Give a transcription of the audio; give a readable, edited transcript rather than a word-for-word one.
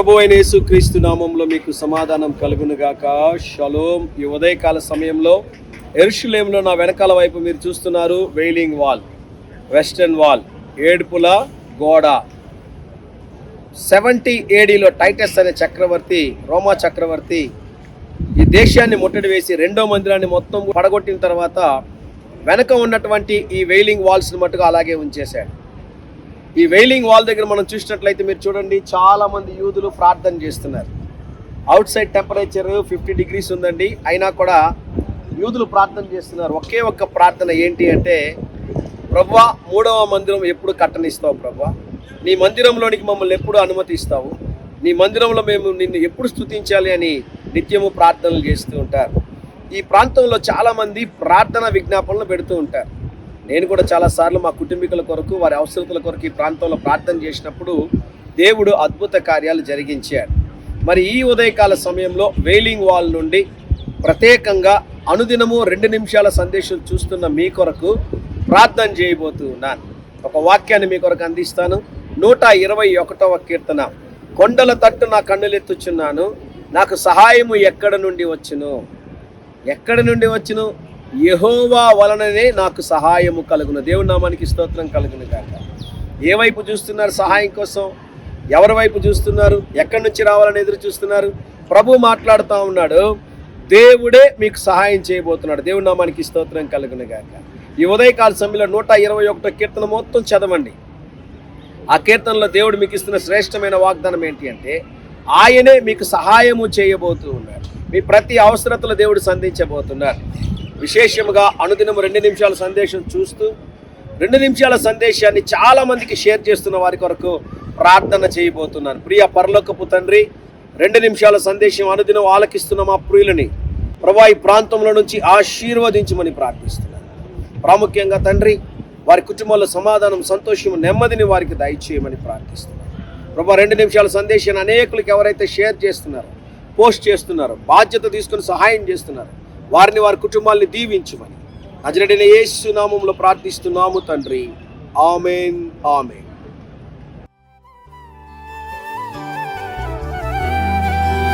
ప్రభు అయిన యేసుక్రీస్తు నామంలో మీకు సమాధానం కలుగునుగాక. షలోమ్. ఈ ఉదయకాల సమయంలో యెరూషలేములో నా వెనకాల వైపు మీరు చూస్తున్నారు వెయిలింగ్ వాల్, వెస్టర్న్ వాల్, ఏడుపుల గోడ. 70 AD టైటస్ అనే చక్రవర్తి, రోమా చక్రవర్తి ఈ దేశాన్ని ముట్టడి వేసి రెండో మందిరాన్ని మొత్తం పడగొట్టిన తర్వాత వెనక ఉన్నటువంటి ఈ వెయిలింగ్ వాల్స్ని మట్టుగా అలాగే ఉంచేశాడు. ఈ వెయిలింగ్ వాల్ దగ్గర మనం చూసినట్లయితే మీరు చూడండి, చాలా మంది యూదులు ప్రార్థన చేస్తున్నారు. అవుట్ సైడ్ టెంపరేచర్ 50 degrees ఉందండి, అయినా కూడా యూదులు ప్రార్థన చేస్తున్నారు. ఒకే ఒక్క ప్రార్థన ఏంటి అంటే, ప్రభువా మూడవ మందిరం ఎప్పుడు కట్టనిస్తావు ప్రభువా, నీ మందిరంలోనికి మమ్మల్ని ఎప్పుడు అనుమతిస్తావు, నీ మందిరంలో మేము నిన్ను ఎప్పుడు స్తుతించాలి అని నిత్యము ప్రార్థనలు చేస్తూ ఉంటారు. ఈ ప్రాంతంలో చాలామంది ప్రార్థన విజ్ఞాపనలు పెడుతూ ఉంటారు. నేను కూడా చాలాసార్లు మా కుటుంబీకుల కొరకు, వారి అవసరతల కొరకు ఈ ప్రాంతంలో ప్రార్థన చేసినప్పుడు దేవుడు అద్భుత కార్యాలు జరిగించాడు. మరి ఈ ఉదయకాల సమయంలో వెయిలింగ్ వాల్ నుండి ప్రత్యేకంగా అనుదినము 2 నిమిషాల సందేశం చూస్తున్న మీ కొరకు ప్రార్థన చేయబోతున్నాను. ఒక వాక్యాన్ని మీ కొరకు అందిస్తాను. 121వ కీర్తన. కొండల తట్టు నా కన్నులెత్తుచున్నాను, నాకు సహాయము ఎక్కడ నుండి వచ్చును? ఎక్కడి నుండి వచ్చును? యెహోవా వలననే నాకు సహాయము కలుగును. దేవుని నామానికి స్తోత్రం కలుగును గాక. ఏ వైపు చూస్తున్నారు సహాయం కోసం? ఎవరి వైపు చూస్తున్నారు? ఎక్కడి నుంచి రావాలని ఎదురు చూస్తున్నారు? ప్రభు మాట్లాడుతూ ఉన్నాడు, దేవుడే మీకు సహాయం చేయబోతున్నాడు. దేవుని నామానికి స్తోత్రం కలుగును గాక. ఈ ఉదయకాల సమయంలో 121వ కీర్తన మొత్తం చదవండి. ఆ కీర్తనలో దేవుడు మీకు ఇస్తున్న శ్రేష్టమైన వాగ్దానం ఏంటి అంటే, ఆయనే మీకు సహాయము చేయబోతూ ఉన్నాడు. మీ ప్రతి అవసరతలు దేవుడు సంధించబోతున్నాడు. విశేషముగా అనుదినం 2 నిమిషాల సందేశం చూస్తూ 2 నిమిషాల సందేశాన్ని చాలా మందికి షేర్ చేస్తున్న వారి కొరకు ప్రార్థన చేయబోతున్నాను. ప్రియ పరలోకపు తండ్రి, 2 నిమిషాల సందేశం అనుదినం ఆలకిస్తున్న మా ప్రియులని ప్రభువా ఈ ప్రాంతంలో నుంచి ఆశీర్వదించమని ప్రార్థిస్తున్నాను. ప్రాముఖ్యంగా తండ్రి, వారి కుటుంబాల్లో సమాధానం, సంతోషం, నెమ్మదిని వారికి దయచేయమని ప్రార్థిస్తున్నాను. ప్రభువా 2 నిమిషాల సందేశాన్ని అనేకులకు ఎవరైతే షేర్ చేస్తున్నారో, పోస్ట్ చేస్తున్నారో, బాధ్యత తీసుకుని సహాయం చేస్తున్నారు, వారిని, వారి కుటుంబాన్ని దీవించమని నజరేయుడైన యేసు నామములో ప్రార్థిస్తున్నాము తండ్రి. ఆమేన్, ఆమేన్.